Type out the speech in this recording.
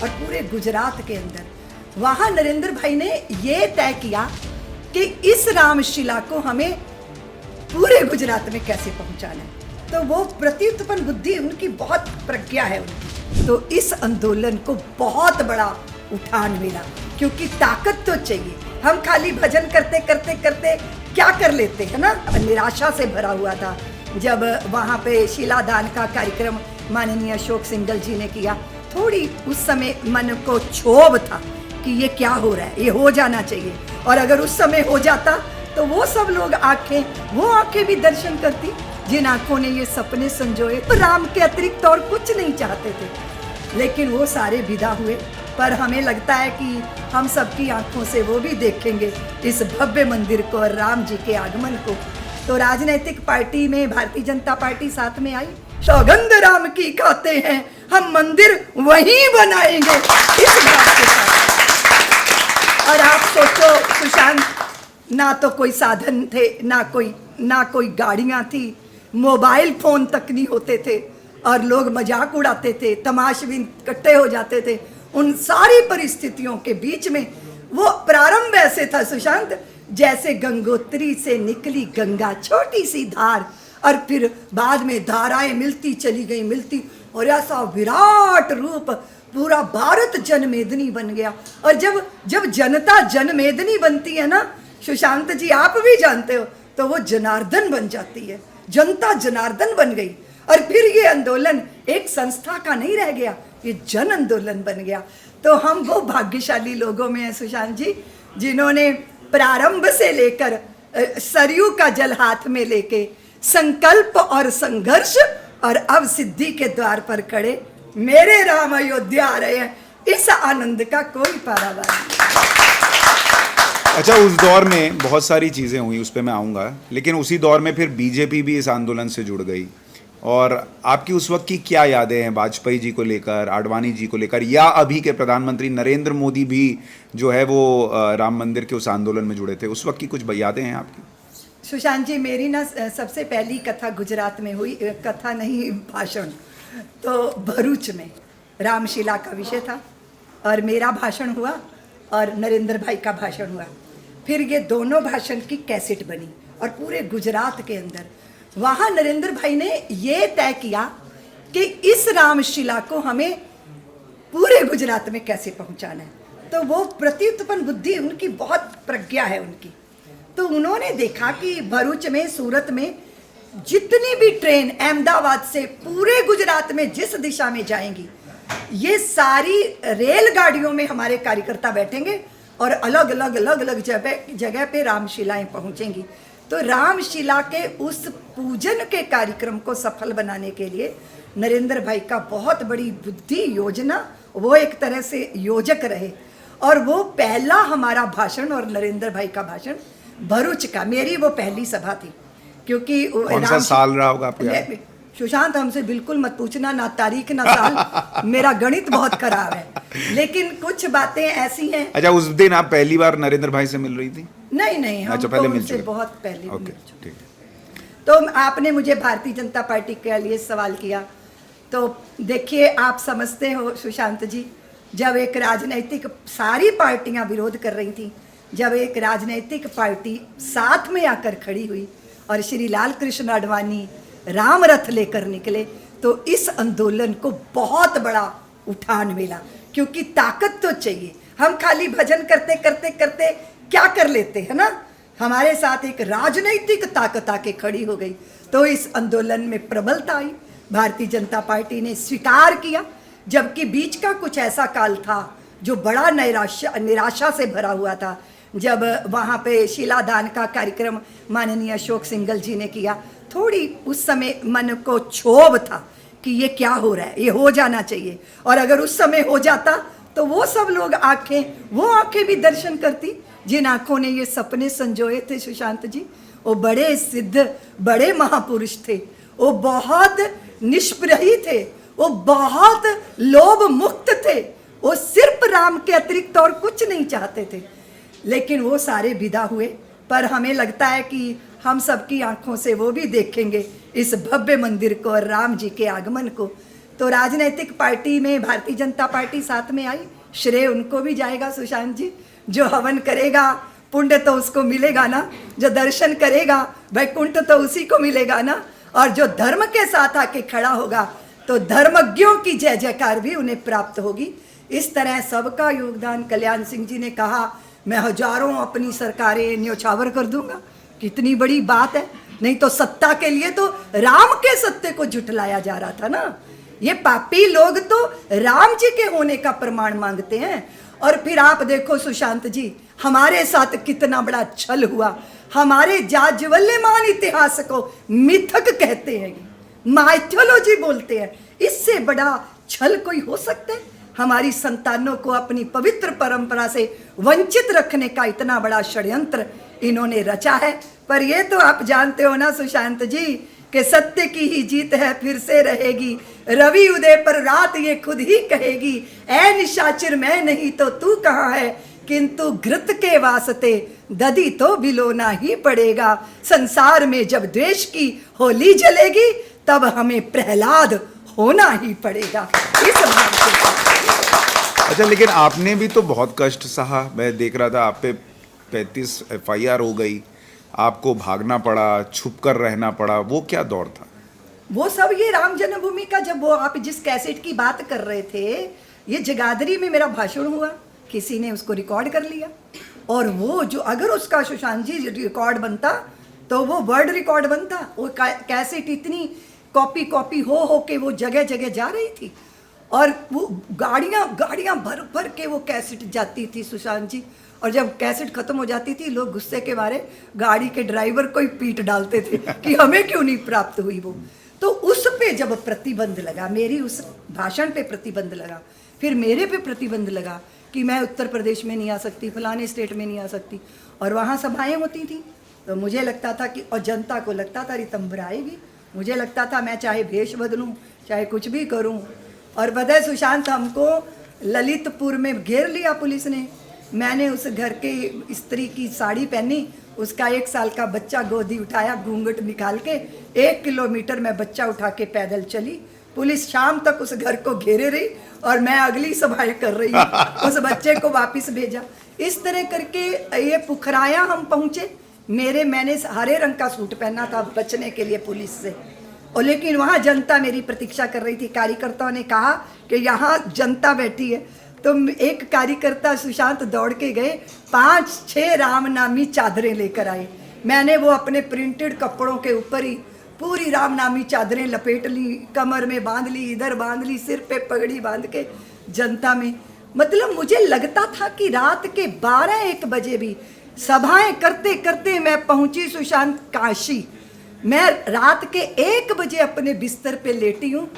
और पूरे गुजरात के अंदर, वहाँ नरेंद्र भाई ने ये तय किया कि इस रामशिला को हमें पूरे गुजरात में कैसे पहुंचाना है। तो वो प्रत्युत्पन्न बुद्धि उनकी बहुत प्रज्ञा है उनकी। तो इस आंदोलन को बहुत बड़ा उठान मिला, क्योंकि ताकत तो चाहिए। हम खाली भजन करते करते करते क्या कर लेते हैं ना। निराशा से भरा हुआ था जब वहाँ पे शिलादान का कार्यक्रम माननीय अशोक सिंघल जी ने किया। थोड़ी उस समय मन को क्षोभ था कि ये क्या हो रहा है, ये हो जाना चाहिए। और अगर उस समय हो जाता तो वो सब लोग आंखें भी दर्शन करती जिन आंखों ने ये सपने संजोए। तो राम के अतिरिक्त और कुछ नहीं चाहते थे, लेकिन वो सारे विदा हुए। पर हमें लगता है कि हम सबकी आंखों से वो भी देखेंगे इस भव्य मंदिर को और राम जी के आगमन को। तो राजनीतिक पार्टी में भारतीय जनता पार्टी साथ में आई। सौगंध राम की खाते हैं, हम मंदिर वहीं बनाएंगे इस बात के साथ। और आप सोचो सुशांत, ना तो कोई साधन थे, ना कोई गाड़ियां थी, मोबाइल फोन तक नहीं होते थे, और लोग मजाक उड़ाते थे, तमाशबीन इकट्ठे हो जाते थे। उन सारी परिस्थितियों के बीच में वो प्रारंभ ऐसे था सुशांत, जैसे गंगोत्री से निकली गंगा छोटी सी धार, और फिर बाद में धाराएं मिलती चली गई, और ऐसा विराट रूप पूरा भारत जनमेदनी बन गया। और जब जनता जनमेदनी बनती है ना सुशांत जी, आप भी जानते हो, तो वो जनार्दन बन जाती है। जनता जनार्दन बन गई, और फिर ये आंदोलन एक संस्था का नहीं रह गया, ये जन आंदोलन बन गया। तो हम वो भाग्यशाली लोगों में हैं सुशांत जी, जिन्होंने प्रारंभ से लेकर सरयू का जल हाथ में लेके संकल्प और संघर्ष, और अब सिद्धि के द्वार पर खड़े मेरे राम अयोध्या आ रहे हैं, इस आनंद का कोई पारावार नहीं। अच्छा, उस दौर में बहुत सारी चीज़ें हुई, उस पर मैं आऊँगा, लेकिन उसी दौर में फिर बीजेपी भी इस आंदोलन से जुड़ गई। और आपकी उस वक्त की क्या यादें हैं वाजपेयी जी को लेकर, आडवाणी जी को लेकर, या अभी के प्रधानमंत्री नरेंद्र मोदी भी जो है वो राम मंदिर के उस आंदोलन में जुड़े थे, उस वक्त की कुछ यादें हैं आपकी? सुशांत जी, मेरी ना सबसे पहली कथा गुजरात में हुई, कथा नहीं भाषण, तो भरूच में रामशिला का विषय था, और मेरा भाषण हुआ और नरेंद्र भाई का भाषण हुआ। फिर ये दोनों भाषण की कैसेट बनी, और पूरे गुजरात के अंदर वहाँ नरेंद्र भाई ने ये तय किया कि इस रामशिला को हमें पूरे गुजरात में कैसे पहुँचाना है। तो वो प्रत्युत्पन्न बुद्धि उनकी बहुत प्रज्ञा है उनकी। तो उन्होंने देखा कि भरूच में, सूरत में जितनी भी ट्रेन अहमदाबाद से पूरे गुजरात में जिस दिशा में जाएंगी, ये सारी रेलगाड़ियों में हमारे कार्यकर्ता बैठेंगे, और अलग अलग जगह पे रामशिलाएं पहुंचेंगी। तो रामशिला के उस पूजन के कार्यक्रम को सफल बनाने के लिए नरेंद्र भाई का बहुत बड़ी बुद्धि योजना, वो एक तरह से योजक रहे। और वो पहला हमारा भाषण और नरेंद्र भाई का भाषण भरूच का, मेरी वो पहली सभा थी। क्योंकि कौन सा साल रहा होगा आपका? सुशांत, हमसे बिल्कुल मत पूछना, ना तारीख ना साल, मेरा गणित बहुत खराब है, लेकिन कुछ बातें ऐसी हैं। अच्छा, उस दिन आप पहली बार नरेंद्र भाई से मिल रही थी? नहीं, हम पहले मिल उनसे बहुत पहले मिल चुके। ठीक है। तो आपने मुझे भारतीय जनता पार्टी के लिए सवाल किया, तो देखिए, आप समझते हो सुशांत जी, जब एक राजनीतिक, सारी पार्टियां विरोध कर रही थी, जब एक राजनीतिक पार्टी साथ में आकर खड़ी हुई और श्री लाल कृष्ण आडवाणी राम रथ लेकर निकले, तो इस आंदोलन को बहुत बड़ा उठान मिला, क्योंकि ताकत तो चाहिए। हम खाली भजन करते करते करते क्या कर लेते हैं ना। हमारे साथ एक राजनीतिक ताकत आके खड़ी हो गई, तो इस आंदोलन में प्रबलता आई। भारतीय जनता पार्टी ने स्वीकार किया, जबकि बीच का कुछ ऐसा काल था जो बड़ा निराशा से भरा हुआ था, जब वहाँ पे शिलादान का कार्यक्रम माननीय अशोक सिंघल जी ने किया। थोड़ी उस समय मन को क्षोभ था कि ये क्या हो रहा है, ये हो जाना चाहिए। और अगर उस समय हो जाता तो वो सब लोग आंखें भी दर्शन करती जिन आंखों ने ये सपने संजोए थे सुशांत जी। वो बड़े सिद्ध, बड़े महापुरुष थे, वो बहुत निष्प्रही थे, वो बहुत लोभ मुक्त थे, वो सिर्फ राम के अतिरिक्त और कुछ नहीं चाहते थे। लेकिन वो सारे विदा हुए, पर हमें लगता है कि हम सबकी आंखों से वो भी देखेंगे इस भव्य मंदिर को और राम जी के आगमन को। तो राजनीतिक पार्टी में भारतीय जनता पार्टी साथ में आई, श्रेय उनको भी जाएगा सुशांत जी। जो हवन करेगा पुण्य तो उसको मिलेगा ना, जो दर्शन करेगा वैकुंठ तो उसी को मिलेगा ना, और जो धर्म के साथ आके खड़ा होगा तो धर्मज्ञों की जय जयकार भी उन्हें प्राप्त होगी। इस तरह सबका योगदान। कल्याण सिंह जी ने कहा मैं हजारों अपनी सरकारें न्योछावर कर दूंगा, कितनी बड़ी बात है। नहीं तो सत्ता के लिए तो राम के सत्य को झुठलाया जा रहा था ना। ये पापी लोग तो राम जी के होने का प्रमाण मांगते हैं। और फिर आप देखो सुशांत जी, हमारे साथ कितना बड़ा छल हुआ। हमारे जाज्वल्यमान इतिहास को मिथक कहते हैं, माइथोलॉजी बोलते हैं। इससे बड़ा छल कोई हो सकता है? हमारी संतानों को अपनी पवित्र परंपरा से वंचित रखने का इतना बड़ा षड्यंत्र इन्होंने रचा है। पर ये तो आप जानते हो ना सुशांत जी कि सत्य की ही जीत है, फिर से रहेगी। रवि उदय पर रात ये खुद ही कहेगी, ऐ निशाचर मैं नहीं तो तू कहाँ है, किंतु घृत के वास्ते दधी तो बिलोना ही पड़ेगा। संसार में जब द्वेष की होली जलेगी तब हमें प्रहलाद होना ही पड़ेगा। इस भाव से। अच्छा, लेकिन आपने भी तो बहुत कष्ट सहा। मैं देख रहा था आप पे 35 FIR हो गई, आपको भागना पड़ा, छुप कर रहना पड़ा। वो क्या दौर था? वो सब ये राम जन्मभूमि का, जब वो आप जिस कैसेट की बात कर रहे थे, ये जगाधरी में मेरा भाषण हुआ, किसी ने उसको रिकॉर्ड कर लिया। और वो जो अगर उसका सुशांत जी रिकॉर्ड बनता तो वो वर्ल्ड रिकॉर्ड बनता। वो कैसेट इतनी कॉपी हो के वो जगह जगह जा रही थी, और वो गाड़ियाँ भर भर के वो कैसेट जाती थी सुशांत जी। और जब कैसेट खत्म हो जाती थी, लोग गुस्से के मारे गाड़ी के ड्राइवर को ही पीट डालते थे कि हमें क्यों नहीं प्राप्त हुई वो। तो उस पे जब प्रतिबंध लगा, मेरी उस भाषण पे प्रतिबंध लगा, फिर मेरे पे प्रतिबंध लगा कि मैं उत्तर प्रदेश में नहीं आ सकती, फलाने स्टेट में नहीं आ सकती, और वहाँ सभाएं होती थी। तो मुझे लगता था कि, और जनता को लगता था रितंबर आएगी, मुझे लगता था मैं चाहे भेष बदलूँ, चाहे कुछ भी करूँ। और बदय सुशांत, हमको ललितपुर में घेर लिया पुलिस ने। मैंने उस घर के स्त्री की साड़ी पहनी, उसका 1 साल का बच्चा गोदी उठाया, घूंघट निकाल के 1 किलोमीटर में बच्चा उठा के पैदल चली। पुलिस शाम तक उस घर को घेरे रही और मैं अगली सभाएं कर रही हूँ। उस बच्चे को वापस भेजा। इस तरह करके ये पुखराया हम पहुँचे। मैंने हरे रंग का सूट पहना था बचने के लिए पुलिस से, और लेकिन वहाँ जनता मेरी प्रतीक्षा कर रही थी। कार्यकर्ताओं ने कहा कि यहाँ जनता बैठी है, तो एक कार्यकर्ता सुशांत दौड़ के गए, 5-6 रामनामी चादरें लेकर आए। मैंने वो अपने प्रिंटेड कपड़ों के ऊपर ही पूरी रामनामी चादरें लपेट ली, कमर में बांध ली, इधर बांध ली, सिर पे पगड़ी बांध के जनता में। मतलब मुझे लगता था कि रात के 12-1 बजे भी सभाएं करते करते मैं पहुंची सुशांत काशी। मैं रात के 1 बजे अपने बिस्तर पे लेटी हूँ।